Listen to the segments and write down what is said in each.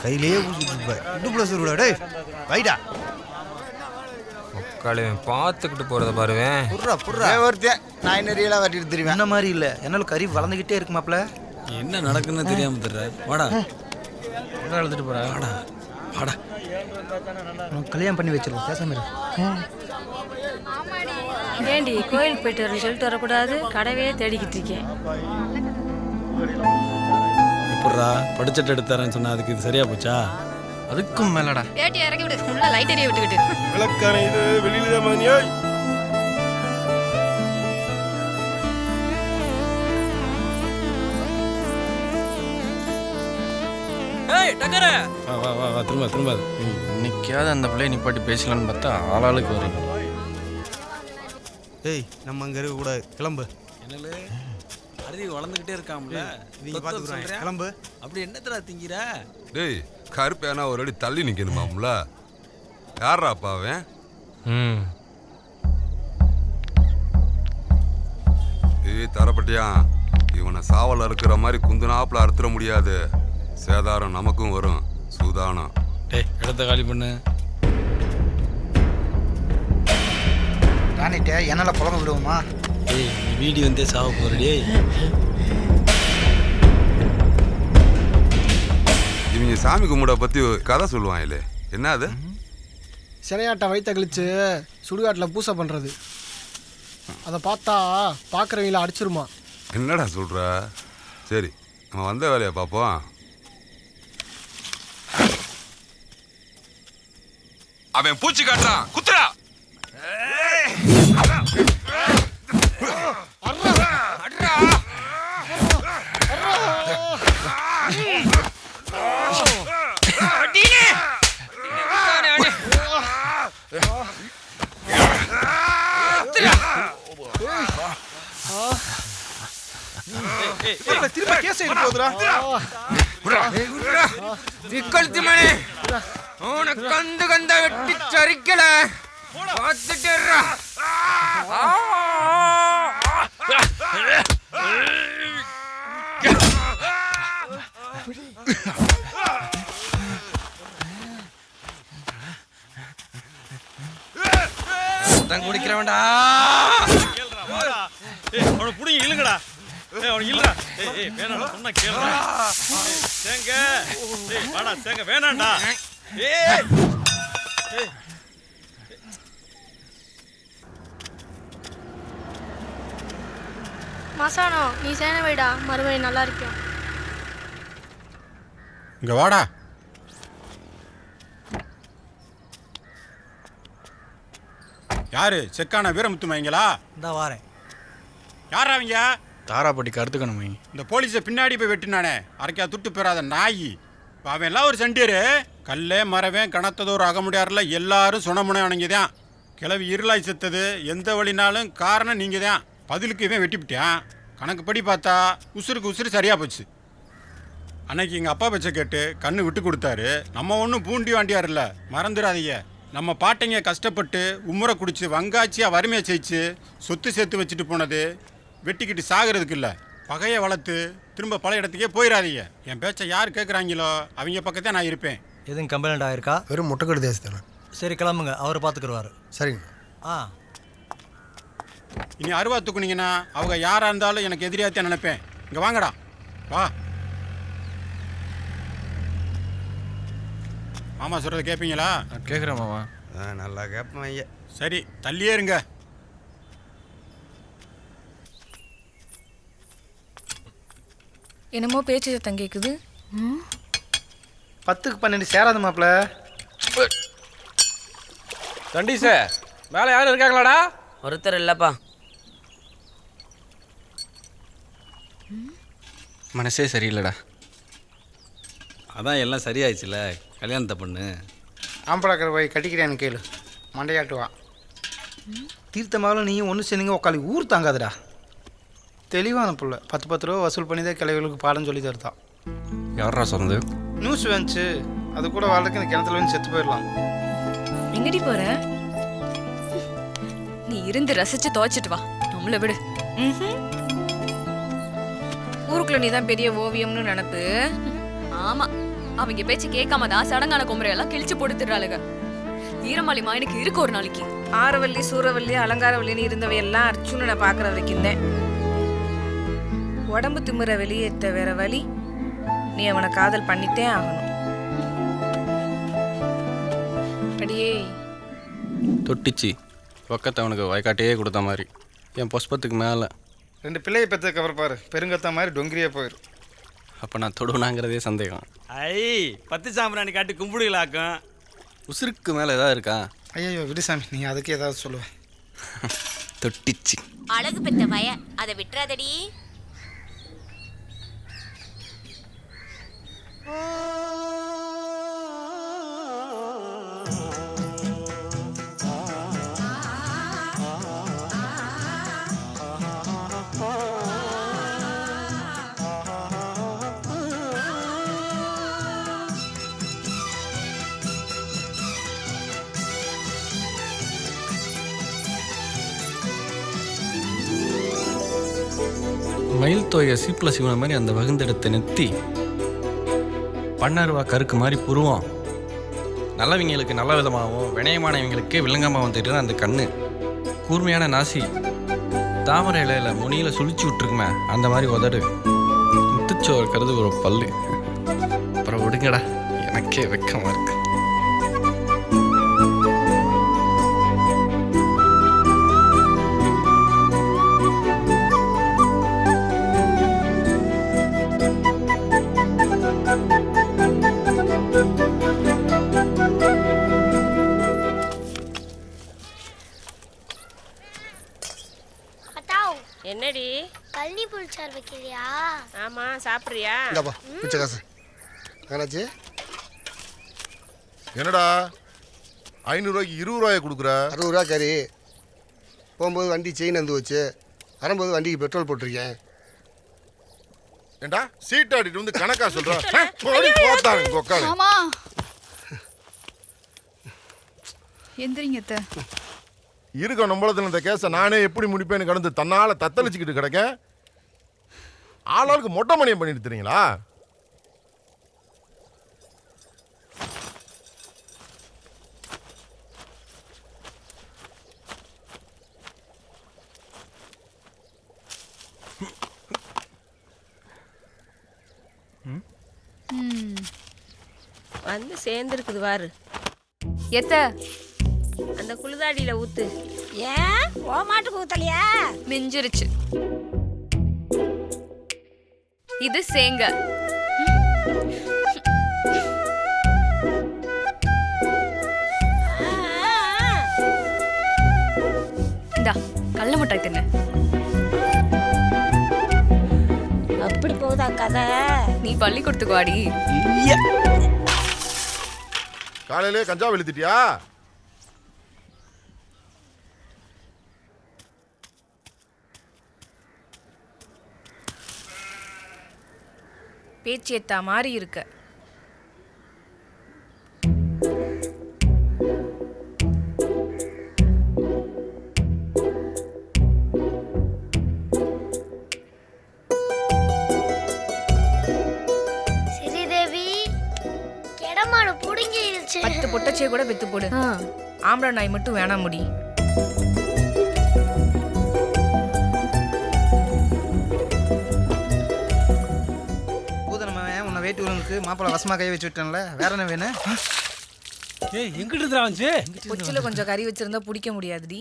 கையிலேயே இடுப்புல சொல்லுடா டேய் வைடா முக்காலையும் பார்த்துக்கிட்டு போகிறத பாருவேன். புர்றா புர்றா ஒருத்தன் நான் என்ன ரியலாக வெட்டிட்டு தெரியும் என்ன மாதிரி இல்லை என்னால் கறி வளர்ந்துக்கிட்டே இருக்கு மாப்ள. என்ன நடக்குன்னு தெரியாம தர்ற வாடா என்ன எழுதிட்டு போகிறா வாடா வாடா கல்யாணம் பண்ணி வச்சிருவோம் பேசாம இரு. ஏண்டி கோயிலுக்கு போயிட்டு வரேன் சொல்லிட்டு வரக்கூடாது, கடவே தேடிக்கிட்டு இருக்கேன். எப்பட்றா படிச்சுட்டு எடுத்தாரன்னு சொன்னா அதுக்கு இது சரியா போச்சா? அதுக்கும் மேலடா வேட்டி இறக்கி விடு, ஃபுல்லா லைட் எரிய விட்டுக்கிட்டு. விளக்கான இது வெளியில தான் மானியாய். ஏய் டக்கரே வா வா வா வா திரும்ப திரும்ப. இன்னைக்காவது அந்த பிள்ளைய நிப்பாட்டி பேசலான்னு பார்த்தா ஆளாளுக்கு வரீங்க. ஏய் நம்ம அங்கே இருக்க கூட கிளம்பு. என்னல அறிவு வளர்ந்துக்கிட்டே இருக்காம்ல நீங்க பார்த்துக்குறேன் கிளம்பு. அப்படி என்னத்தடா திங்கிற? டேய் கருப்பேனா ஒரு அடி தள்ளி நிற்கணுமாம்ல. யாரா அப்பாவன்? ஏய் தரப்பட்டியா இவனை சாவல் அறுக்கிற மாதிரி குந்துனாப்புல அறுத்துட முடியாது. சேதாரம் நமக்கும் வரும். சூதானம். டேய் இடத்த காலி பண்ணு. ராணிட்ட என்னால் புலம்ப விடுவோமா? ஏய் நீ வீடி வந்தே சாவ போறடே. இவங்க சாமி கும்பிட பற்றி கதை சொல்லுவாங்களே, என்ன அது? சிலையாட்டை வயிற்ற கழிச்சு சுடுகாட்டில் பூசை பண்ணுறது. அதை பார்த்தா பார்க்குறவங்கள அடிச்சிருமா. என்னடா சொல்கிற? சரி நம்ம வந்த வேலையை பார்ப்போம். அவன் பூச்சி காட்டுறான், குத்துறா. திரும்ப கேஸ் எடுத்து போதுடா. விக்கல்தி மணி உனக்கு கந்து கந்த வெட்டி சரிக்கல பார்த்துட்டு குடிக்கிறவன்டா. அவனை புடிங்க இழுங்கடா. அவனுக்கு இல்லடா. வேணாடா சொன்னா கேளுடா. சேங்க வாடா சேங்க வேணாண்டா. மசானோ நீ சேன வைடா, மறுபடியும் நல்லா இருக்கும். இங்கே வாடா. யாரு செக்கான வீரமுத்துமாங்களா? இந்த வாரேன். யார் அவங்க? தாராப்பட்டி கருத்துக்கணும். இந்த போலீஸை பின்னாடி போய் வெட்டினானே, அரைக்கா துட்டு பெறாத நாய். அவன் எல்லாம் ஒரு சண்டியரு. கல்லே மரவேன் கணத்ததோர் அக முடியாருல எல்லாரும் சுணமுனை வணங்கிதான். கிளவி இருளாய் செத்தது எந்த வழினாலும் காரணம் நீங்கள் தான். பதிலுக்கு இவன் வெட்டிவிட்டான். கணக்குப்படி பார்த்தா உசுருக்கு உசுறு சரியாக போச்சு. அன்னைக்கு எங்கள் அப்பா பச்சை கேட்டு கண்ணு விட்டு கொடுத்தாரு. நம்ம ஒன்றும் பூண்டி வாண்டியார் இல்லை, மறந்துடாதீங்க. நம்ம பாட்டைங்க கஷ்டப்பட்டு உம்முறை குடிச்சு வங்காச்சியாக வறுமையை செய்ச்சு சொத்து சேர்த்து வச்சுட்டு போனது வெட்டிக்கிட்டு சாகிறதுக்கு இல்லை, பகையை வளர்த்து திரும்ப பல இடத்துக்கே போயிடாதீங்க. என் பேச்சை யார் கேட்குறாங்களோ அவங்க பக்கத்தே நான் இருப்பேன். எதுவும் கம்ப்ளைண்ட் ஆயிருக்கா? வெறும் முட்டைக்கடு தேசி தானே. சரி கிளம்புங்க, அவர் பார்த்துக்குருவாரு. சரிங்க. இனி அருவா தூக்குனீங்கன்னா அவங்க யாராக இருந்தாலும் எனக்கு எதிரியாத்தான் நினைப்பேன். இங்கே வாங்கடா வா. மாமா சொல்கிறத கேட்பீங்களா? கேட்குறேன் மாமா. நல்லா கேட்பேன் ஐயா. சரி தள்ளியே இருங்க. என்னமோ பேச்சு சத்தம் கேட்குது. 10க்கு 12 சேராது மாப்ள. தண்டீசே மேலே யாரும் இருக்காங்களாடா? ஒருத்தர் இல்லைப்பா. மனசே சரியில்லைடா. அதான் எல்லாம் சரியாயிடுச்சுல, கல்யாணத்தை பண்ணு. ஆம்பளாக்கிற போய் கட்டிக்கிறேன்னு கேளு, மண்டையாட்டுவா. தீர்த்தமாகலும் நீயும் ஒன்று சேர்ந்தீங்க உக்காளி ஊர் தாங்காதுடா. தெளிவான புள்ள. 10 ரூபா வசூல் பண்ணி தான் கிளைகளுக்கு பாடம் சொல்லி தருதான். யாரா சொன்னது? நியூஸ் வந்துச்சு. அது கூட வாழ்றதுக்கு இந்த கிணத்துல வந்து செத்து போயிடலாம். எங்கடி போற? நீ இருந்து ரசிச்சு துவைச்சிட்டு வா, நம்மள விடு. ஊருக்குள்ள நீ தான் பெரிய ஓவியம்னு நினப்பு. ஆமா, அவங்க பேச்சு கேட்காம தான் சடங்கான குமரையெல்லாம் கிழிச்சு போட்டுறாளுங்க. வீரமாளி மாயனுக்கு இருக்கு ஒரு நாளைக்கு. ஆரவல்லி சூரவல்லி அலங்காரவல்லின்னு இருந்தவையெல்லாம் அர்ச்சுன்னு நான் பார்க்குற வரைக்கும் தான். உடம்பு திமிர வெளியேற்ற வேற வழி, நீ அவனை காதல் பண்ணிட்டே ஆகணும். அடியே தொட்டிச்சு பக்கத்தை அவனுக்கு வயக்காட்டையே கொடுத்த மாதிரி என் புஷ்பத்துக்கு மேலே. 2 பிள்ளையை பெற்ற கவர் பாரு, பெருங்கத்த மாதிரி டொங்கிரியே போயிடும். அப்போ நான் தொடுவனாங்கிறதே சந்தேகம். ஐ 10 சாம்பிராணி காட்டி கும்பிடுகளாக்கும். உசுருக்கு மேலே ஏதாவது இருக்கா? ஐயோ விடுசாமி, நீ அதுக்கு ஏதாவது சொல்லுவேன். தொட்டிச்சு அழகு பெற்ற வய, அதை விட்டுறாதடி. மயில் தோய சீப்பில் சிவன மாதிரி அந்த வகுந்தெடுத்த நெத்தி, பண்ணாருவா கருக்கு மாதிரி புருவம், நல்லவங்களுக்கு நல்ல விதமாகவும் வினயமானவங்களுக்கே விலங்காமல் வந்துட்டு அந்த கண்ணு, கூர்மையான நாசி, தாமரை இலையில முனியில் சுழிச்சு விட்டுருக்குமே அந்த மாதிரி உதடு, முத்துச்சோறு கருது ஒரு பல்லு. அப்புறம் விடுங்கடா, எனக்கே வெக்கமாக இருக்கு. என்னடி கல்னி புளிச்சார் வைக்கிறியா? ஆமா, சாப்பிட்றியா? இந்தாப்பா பிச்சை காசு. என்னாச்சு? என்னடா 500 ரூபாய்க்கு 20 ரூபாயை கொடுக்குற? 60 ரூபா கறி. போகும்போது வண்டி செயின் வந்து வச்சு, வரும்போது வண்டிக்கு பெட்ரோல் போட்டிருக்கேன். ஏண்டா சீட் ஆடிட்டு வந்து கணக்கா சொல்றேன். போத்தாங்க கொக்கால. ஆமா எந்திரிங்க. இருக்க நம்மளத்துல இந்த கேஸை நானே எப்படி முடிப்பேன்னு கடந்து தன்னால தத்தளிச்சுக்கிட்டு கிடக்க. ஆளாளுக்கு மொட்டை மணியம் பண்ணிட்டு தெரியுங்களா? வந்து சேர்ந்துருக்குது வாரு. எத்த அந்த குளிதாடியில ஊத்து. ஏன் ஓ மாட்டுக்கு ஊத்தலையா? மிஞ்சிருச்சு. இது சேங்க. இந்தா கள்ள முட்டாய் தின்னு. அப்படி போகுதா கதை? நீ பள்ளிக்கூடத்துக்கு வாடி. காலையிலே கஞ்சா வெளுத்திட்டியா? பேச்சு ஏத்தா மாதிரி இருக்க. ஸ்ரீதேவி கெடமாடு புடுங்கிருச்சு. 10 பொட்டச்சியை கூட வித்து போடு. ஆம்பளை நாய் மட்டும் வேணாம் முடி. வேட்டி உனக்கு மாப்பிள்ள வசமா கை வச்சு விட்டேன்ல, வேற என்ன வேணும்? ஏய் எங்கிட்டு இருந்தா வந்து கொச்சில கொஞ்சம் கறி வச்சிருந்தா பிடிக்க முடியாதுடி.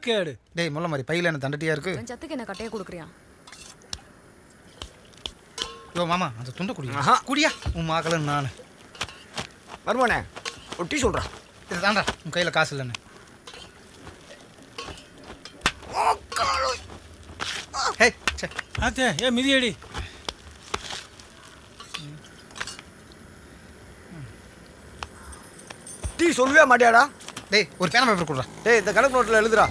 கேடு. டேய் முள்ள மாதிரி பையில என்ன தண்டட்டியா இருக்கு? சத்துக்கு என்ன கட்டையை கொடுக்குறியா? யோ மாமா அந்த துண்டை குடியா குடியா. உன் மாக்கள நான் வருமானே ஒரு டீ சொல்கிறேன். இது தாண்டா உன் கையில் காசு இல்லைன்னு. ஹே சே ஆத்தே ஏ மிதியடி. டீ சொல்லவே மாட்டியாடா? டேய் ஒரு பேனா பேப்பர் கொடுறா. டேய் இந்த கணக்கு நோட்டில் எழுதுடா.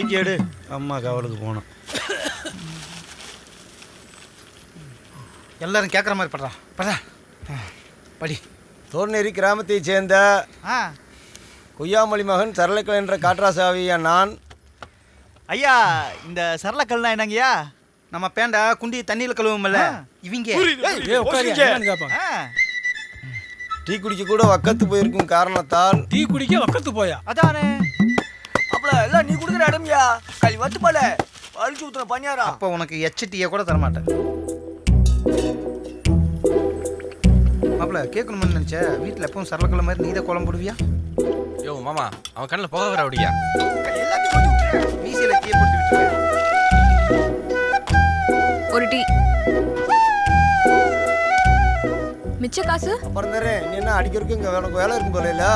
தூக்கி எடு அம்மா கவலுக்கு போகணும். எல்லாரும் கேட்குற மாதிரி படுறா படி. தோர்நெறி கிராமத்தைச் சேர்ந்த கொய்யாமொழி மகன் சரளக்கல் என்ற காட்ராசாவியா நான். ஐயா இந்த சரளக்கல்னா என்னங்கய்யா? நம்ம பேண்டா குண்டி தண்ணியில் கழுவுமில்ல இவங்க. டீ குடிக்க கூட வக்கத்து போயிருக்கும் காரணத்தால். டீ குடிக்க வக்கத்து போயா? அதானே. அப்பல எல்லாம் நீ குடுக்குற இடம்யா. கை வத்து போல அழிச்சு ஊத்துற பணியாரா. அப்போ உனக்கு எச்டியை கூட தரமாட்டேன். மாப்பிள்ள கேட்கணும்னு நினச்ச வீட்டில் எப்பவும் சரளக்கல்ல மாதிரி நீ தான் குழம்பு போடுவியா? யோ மாமா அவன் கண்ணில் போக வர அப்படியா? மீசையில் தீய போட்டு விட்டுருவேன். ஒரு டீ. மிச்ச காசு அப்புறம் தரேன். நீ என்ன அடிக்கிறதுக்கு இங்கே உனக்கு வேலை இருக்கும் போல இல்லை?